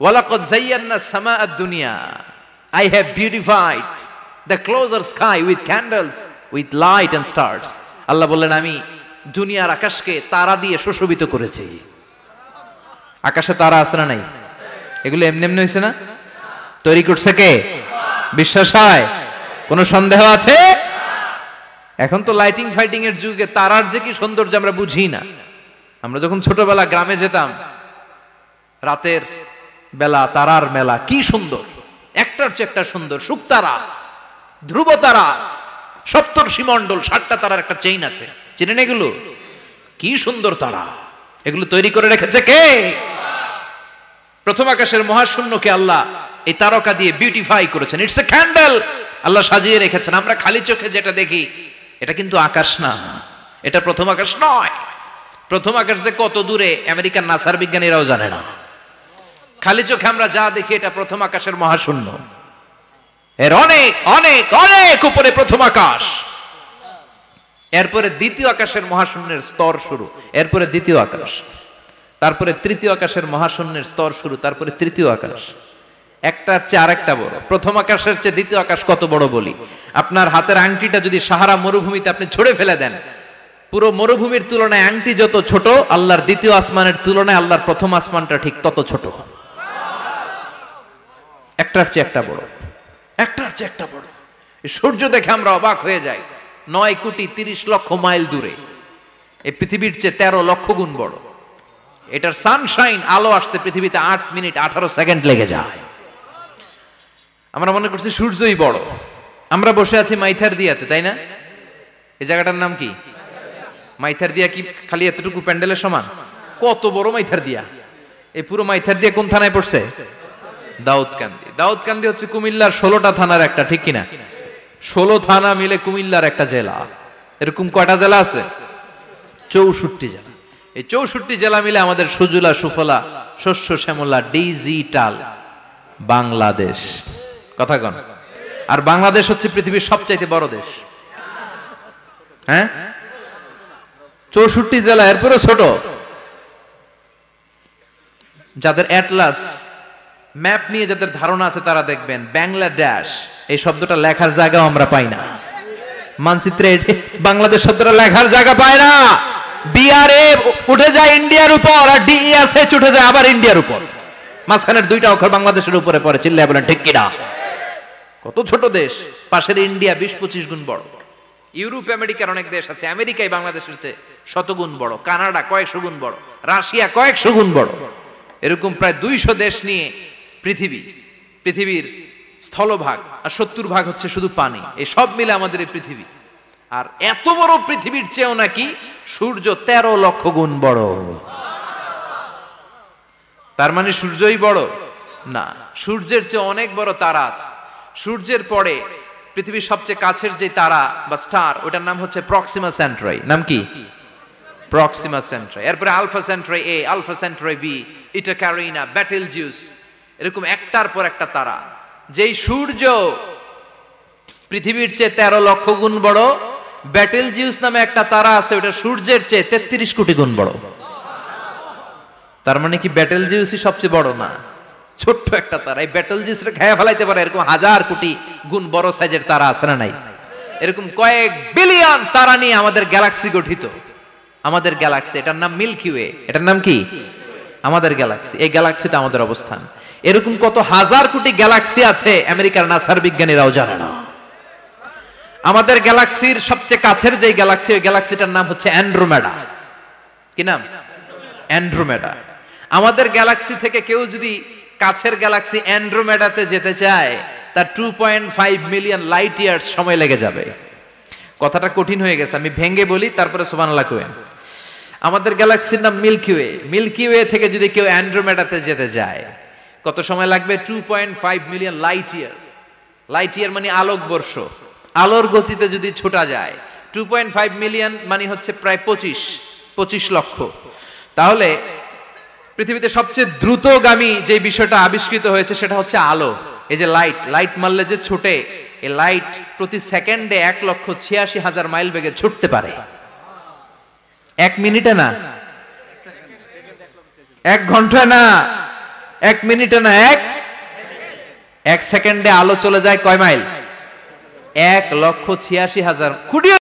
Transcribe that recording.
ওয়ালাকাদ যায়্যানা সামা আদ-দুনিয়া, I have beautified the closer sky with candles, with light and stars. আল্লাহ বললেন আমি দুনিয়ার আকাশকে তারা দিয়ে সুশোভিত করেছি। আকাশে তারা আছে না নাই? এগুলো এমনি এমনি হয়েছে না? তৈরি করছে কে? বিশ্বাস হয়? কোনো সন্দেহ আছে? এখন তো লাইটিং ফাইটিং এর যুগে তারার যে কি সৌন্দর্য আমরা বুঝি না। আমরা যখন ছোটবেলা গ্রামে যেতাম, রাতের বেলা তারার মেলা, কি সুন্দর, একটার চেয়ে একটা সুন্দর। শুকতারা, ধ্রুব তারা, সপ্তর্ষি মণ্ডল, 7টা তারার একটা চেইন আছে, চেনেন এগুলো? কি সুন্দর তারা! এগুলো তৈরি করে রেখেছে কে? প্রথম আকাশের মহাশূন্যকে আল্লাহ এই তারকা দিয়ে বিউটিফাই করেছেন। ইটস এ ক্যান্ডেল, আল্লাহ সাজিয়ে রেখেছেন। আমরা খালি চোখে যেটা দেখি এটা কিন্তু আকাশ না, এটা প্রথম আকাশ নয়। প্রথম আকাশ যে কত দূরে আমেরিকার নাসার বিজ্ঞানীরাও জানে না। খালি চোখে আমরা যা দেখি এটা প্রথম আকাশের মহাশূন্য, এর অনেক অনেক অনেক উপরে প্রথম আকাশ। এরপরে দ্বিতীয় আকাশের মহাশূন্যের স্তর শুরু, এরপরে দ্বিতীয় আকাশ, তারপরে তৃতীয় আকাশের মহাশূন্যের স্তর শুরু, তারপরে তৃতীয় আকাশ। একটার চেয়ে আরেকটা বড়। প্রথম আকাশের চেয়ে দ্বিতীয় আকাশ কত বড় বলি, আপনার হাতের আংটিটা যদি সাহারা মরুভূমিতে আপনি ছুঁড়ে ফেলে দেন, পুরো মরুভূমির তুলনায় আংটি যত ছোট, আল্লাহর দ্বিতীয় আসমানের তুলনায় আল্লাহর প্রথম আসমানটা ঠিক তত ছোট। একটার চেয়ে একটা বড়, একটার চেয়ে একটা বড়। সূর্য দেখে আমরা অবাক হয়ে যাই, 9,30,00,000 মাইল দূরে। এই পৃথিবীর চেয়ে 13 লক্ষ গুণ বড়। এটার সানশাইন, আলো আসতে পৃথিবীতে 8 মিনিট 18 সেকেন্ড লেগে যায়। আমরা মনে করছি সূর্যই বড়। আমরা বসে আছি মাইথার দিয়াতে, তাই না? এই জায়গাটার নাম কি? মাইথার দিয়া। কি খালি এতটুকু প্যান্ডেলের সমান? কত বড় মাইথার দিয়া! এই পুরো মাইথার দিয়া কোন থানায় পড়ছে? দাউদকান্দি। দাউদকান্দি হচ্ছে কুমিল্লার 16টা থানার একটা, ঠিক কিনা? 16 থানা মিলে কুমিল্লার একটা জেলা। এরকম কয়টা জেলা আছে? 64 জেলা। এই 64 জেলা মিলে আমাদের সুজলা সুফলা শস্য শ্যামলা ডিজিটাল বাংলাদেশ। কথা কন। আর বাংলাদেশ হচ্ছে পৃথিবীর সবচাইতে বড় দেশ। হ্যাঁ, 64 জেলা, এরপরে ছোট। যাদের অ্যাটলাস ম্যাপ নিয়ে যাদের ধারণা আছে তারা দেখবেন বাংলাদেশ এই শব্দটা লেখার জায়গাও আমরা পাই না। মানচিত্রে বাংলাদেশ শব্দটা লেখার জায়গা পায় না। বিআরএ উঠে যায় ইন্ডিয়ার উপর, আর ডিএসএ উঠে যায় আবার ইন্ডিয়ার উপর। মাঝখানের 2টা অক্ষর বাংলাদেশের উপরে পড়ে। চিল্লায় বলেন ঠিক কিনা? কত ছোট দেশ। পাশের ইন্ডিয়া 20-25 গুণ বড়। ইউরোপ আমেরিকার অনেক দেশ আছে, আমেরিকাই বাংলাদেশের চেয়ে 100 গুণ বড়। কানাডা কয়েকশো গুণ বড়, রাশিয়া কয়েকশো গুণ বড়। এরকম প্রায় 200 দেশ নিয়ে পৃথিবীর স্থলভাগ, আর 70% হচ্ছে শুধু পানি। এই সব মিলে আমাদের এই পৃথিবী। আর এত বড় পৃথিবীর চেয়েও নাকি সূর্য 13 লক্ষ গুণ বড়। তার মানে সূর্যই বড় না, সূর্যের চেয়ে অনেক বড় তারা আছে। সূর্যের পরে পৃথিবীর সবচেয়ে কাছের যে তারা বা স্টার, ওটার নাম হচ্ছে প্রক্সিমা সেন্ট্রাই। নাম কি? প্রক্সিমা সেন্ট্রাই। এরপরে আলফা সেন্ট্রাই এ, আলফা সেন্ট্রাই বি, ইটা ক্যারিনা, বেটেলজিউস, এরকম একটার পর একটা তারা। যেই সূর্য পৃথিবীর চেয়ে 13 লক্ষ গুণ বড়, বেটেলজিউস নামে একটা তারা আছে, ওটা সূর্যের চেয়ে 33 কোটি গুণ বড়। তার মানে কি বেটেলজিউসই সবচেয়ে বড় না? ছোট্ট একটা তারা। এই বেটেলজিউসরে খেয়ে ফেলাইতে পারে এরকম 1000 কোটি গুণ বড় সাইজের তারা আছে না নাই? এরকম কয়েক বিলিয়ন তারা নিয়ে আমাদের গ্যালাক্সি গঠিত। আমাদের গ্যালাক্সি, এটার নাম মিল্কি ওয়ে। এটার নাম কি? আমাদের গ্যালাক্সি। এই গ্যালাক্সিতে আমাদের অবস্থান। এরকম কত হাজার কোটি গ্যালাক্সি আছে আমেরিকার নাসার বিজ্ঞানীরাও জানে না। আমাদের গ্যালাক্সির সবচেয়ে কাছের যে গ্যালাক্সি, ওই গ্যালাক্সিটার নাম হচ্ছে অ্যান্ড্রোমেডা। কি নাম? অ্যান্ড্রোমেডা। আমাদের গ্যালাক্সি থেকে কেউ যদি কাছের গ্যালাক্সি অ্যান্ড্রোমেডাতে যেতে চায়, তার 2.5 মিলিয়ন লাইট ইয়ার্স সময় লেগে যাবে। কথাটা কঠিন হয়ে গেছে, আমি ভেঙে বলি, তারপরে সুবহানাল্লাহ কইবেন। আমাদের গ্যালাক্সির নাম মিল্কি ওয়ে। মিল্কি ওয়ে থেকে যদি কেউ অ্যান্ড্রোমেডাতে যেতে যায়, কত সময় লাগবে? 2.5 million light year. Light year মানে আলোকবর্ষ। আলোর গতিতে যদি ছোটা যায়, 2.5 মিলিয়ন মানে হচ্ছে প্রায় 25 লক্ষ। তাহলে পৃথিবীতে সবচেয়ে দ্রুতগামী যে বিষয়টা আবিষ্কৃত হয়েছে সেটা হচ্ছে আলো। এই যে লাইট মারলে যে ছোটে, এই লাইট প্রতি সেকেন্ডে 1,86,000 মাইল বেগে ছুটতে পারে। 1 মিনিটে না, 1 ঘন্টা না, এক মিনিটে না, এক সেকেন্ডে আলো চলে যায় কয় মাইল? 1,86,000 কোটি।